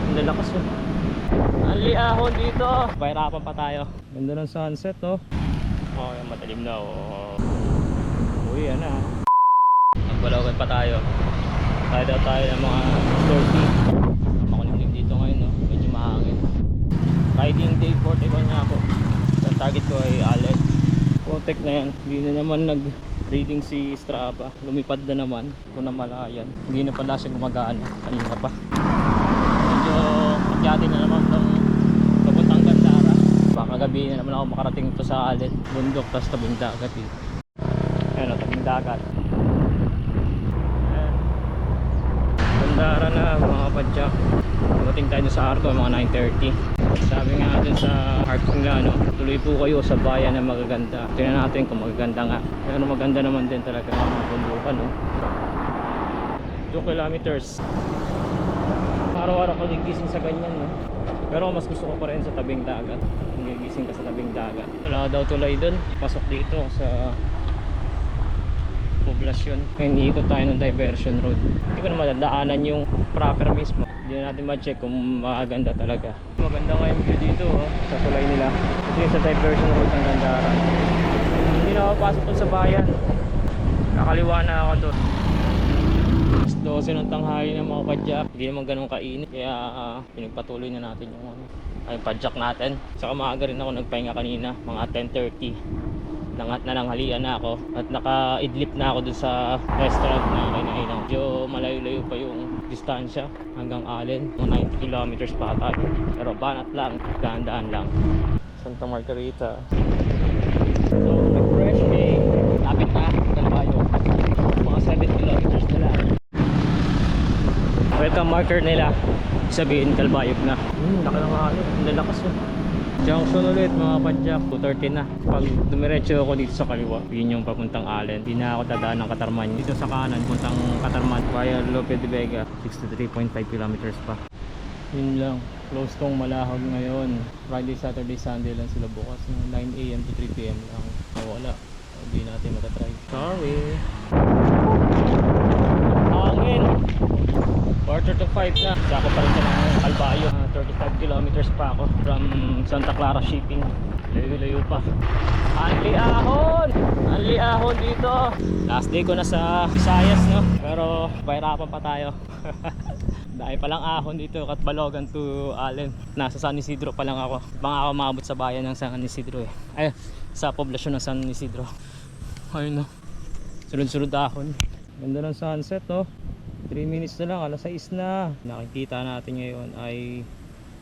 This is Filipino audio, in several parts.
Ang lalakas yun. Ang liahon dito. Pahirapan pa tayo. Ganda ng sunset, no? Oh, yung matalim na. Oh. Uy, yan na. Magbalawan pa tayo. Tayo daw tayo ng mga 30. Makulimlim dito ngayon, no? Medyo mahangin. Riding day 41 nga ako. Ang target ko ay Allen. Contact na yan. Hindi na naman nag-reading si Strava. Lumipad na naman. Kung na malayan. Hindi na pala siya gumagana. Kanina pa. Medyo magyati na naman itong papuntang Gandara. Baka gabi na naman ako makarating ito sa Allen. Bundok, tas tabing dagat eh. Ayan o, tabing dagat. Ayan. Gandara na mga kapadyak. Dumating tayo sa Arco mga 9:30. Sabi nga dun sa Arco nga, no, tuloy po kayo sa bayan na magaganda. Tingnan natin kung magaganda nga. Pero maganda naman din talaga mga bundukan, no. 2 kilometers. Araw-araw ko gigising sa ganyan, no. Pero mas gusto ko pa rin sa tabing dagat. Gigising ka sa tabing dagat. Wala daw tulay dun. Pasok dito sa poblasyon. Ngayon iikot tayo ng diversion road. Hindi ko na madadaanan yung proper mismo. Hindi na natin ma-check kung maganda talaga. Maganda nga yung view dito, oh, sa tulay nila. Ito yung sa diversion road ng Gandara. Hindi na ako pasok dun sa bayan. Nakaliwa na ako doon. 12 ng tanghali ng mga padyak. Hindi naman ganun kainit. Kaya pinagpatuloy na natin yung padyak natin. Saka maaga rin ako nagpahinga kanina. Mga 10:30. Nangat na nanghalian na ako. At naka-idlip na ako dun sa restaurant na kinainan. Medyo malayo-layo pa yung distansya hanggang Allen. Mga 90 kilometers pa tayo. Pero banat lang. Dahan-dahan lang. Santa Margarita. So, fresh day. Lapit na. Kalbayo. Mga 7 kilometers na lang. Welcome marker nila. Sabihin Kalbayog na. Laki ng halo. Ang lalakas yun. Junction ulit mga padyak. 2:30 na. Pag dumiretso ako dito sa kaliwa, yun yung papuntang Allen. Hindi na ako dadaan ng Katarman. Dito sa kanan, puntang Katarman via Lope de Vega. 63.5 kilometers pa. Yun lang. Close tong Malahog ngayon. Friday, Saturday, Sunday lang sila bukas. 9 AM to 3 PM lang. Wala. Hindi natin matatry. Sorry. Hangin. 4:45 na. Sako pa rin sa ng Calbayo. 35 kilometers pa ako from Santa Clara Shipping. Layo-layo pa. Anli ahon dito. Last day ko na sa Visayas, no? Pero pahirapan pa tayo. Dahil palang ahon dito Katbalogan to Allen. Nasa San Isidro pa lang ako. Baka ako maabot sa bayan ng San Isidro eh. Ay, sa poblasyon ng San Isidro. Ayun, no. Sunod-sunod ahon. Ganda ng sunset, no? 3 minutes na lang, alas 6 na. Nakikita natin ngayon ay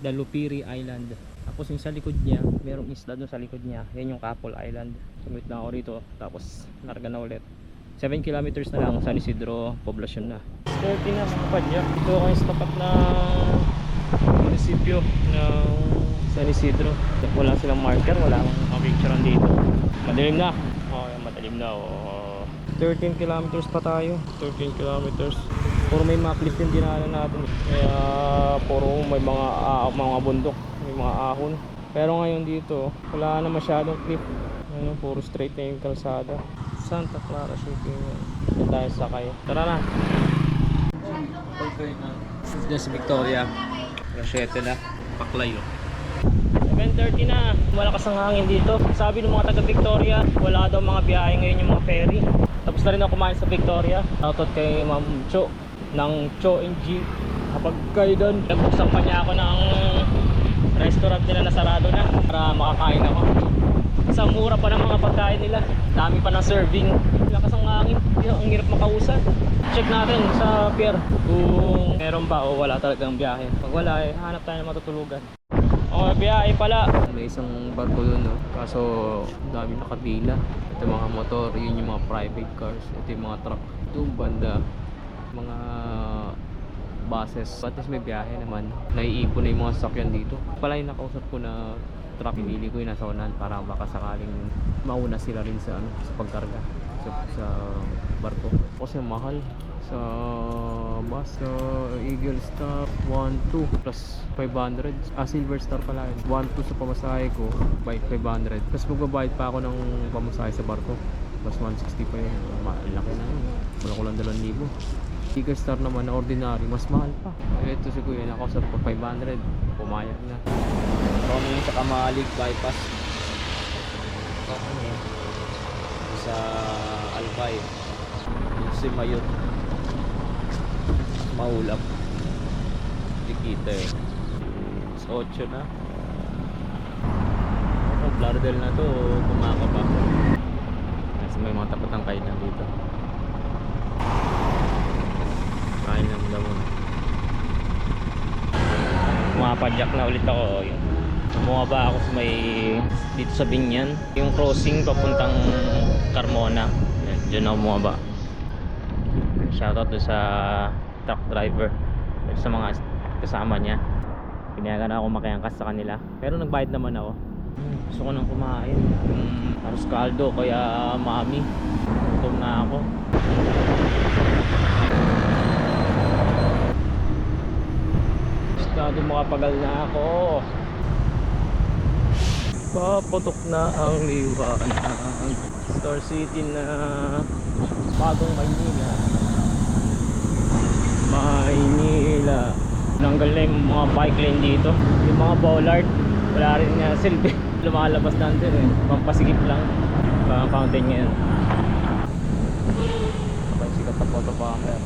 Dalupiri Island. Tapos yung sa likod niya, merong isla doon sa likod niya. Yan yung Capol Island. Sumit na ako rito. Tapos larga na ulit. 7 kilometers na lang San Isidro poblasyon na. 30 na mga padyak. Ito ako yung tapat na munisipyo ng San Isidro. Wala silang marker, wala akong picturean dito. Madilim na. Oh, madilim na. Oh. 13 kilometers pa tayo. 13 kilometers. Puro may mga cliff yung dinaanan natin. Kaya puro may mga bundok, may mga ahon. Pero ngayon dito, wala na masyadong cliff. Ano, puro straight na yung kalsada. Santa Clara Shipping. Doon tayo sakay. Tara na. Dito si Victoria. Rachete na. Paklayo. 7:30 na. Malakas ang hangin dito. Sabi ng mga taga Victoria, wala daw mga biyahe ngayon yung mga ferry. Tapos na rin ako kumain sa Victoria. Shoutout kay Ma'am Cho ng Cho NG. Kapag kayo doon, nabuksan pa niya ako ng restaurant nila na sarado na para makakain ako. Kasi ang mura pa ng mga pagkain nila. Dami pa ng serving. Lakas ang hangin. Ang hirap makausap. Check natin sa pier kung meron ba o wala talagang biyahe. Pag wala eh, hanap tayo ng matutulugan. O biyahe pala. May isang barko doon, no? Kaso dami nakabila. Ito mga motor, yun yung mga private cars. Ito yung mga truck. Ito banda, mga buses. At least may biyahe naman. Naiipon na yung mga sasakyan dito. Pala yung nakausap ko na truck, pinili ko yung nasa unahan para baka sakaling mauna sila rin sa, sa pagkarga sa barko. Kasi mahal sa bus. Sa Eagle Star 1-2 plus 500. Silver Star pala yun. 1-2 sa pamasahe ko by 500. Tapos magbabayad pa ako ng pamasahe sa barko. Plus 160 pa yun. Malaki na yun. Wala ko lang 2,000. Giga Star naman na ordinary, mas mahal pa. Ito si Kuya, nakausap ko 500. Pumayag na. Ito ngayon sa Kamalig bypass. Okay. Sa Albay. Yung si Mayot. Maulap. Hindi kita eh. 8 na. Oh, Lardel na to. Kumaka pa. Kasi may mga tapat ng kainan dito. Kain ng damon. Pumapadyak na ulit ako. Bumaba ako sa may dito sa Binyan. Yung crossing papuntang Carmona. Yan, dyan ako bumaba. Shoutout doon sa truck driver. Sa mga kasama niya. Pinayagan ako makiangkas sa kanila. Pero nagbayad naman ako. Gusto ko nang kumain. Arroz caldo kaya mami. Gutom na ako. Estado makapagal na ako. Paputok na ang liwanag. Star City na bagong Maynila. Maynila. Nanggal na yung mga bike lane dito. Yung mga bollard, wala rin nga silbi. Lumalabas na din eh. Pampasigip lang. Mga fountain ngayon. Sabay sikat na photo bomber.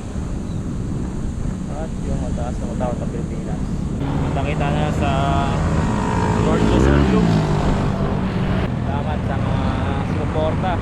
At yung mataas na matawag sa Pilipinas. Kita na sa Lord Luzon Loop. Salamat sa mga sumuporta.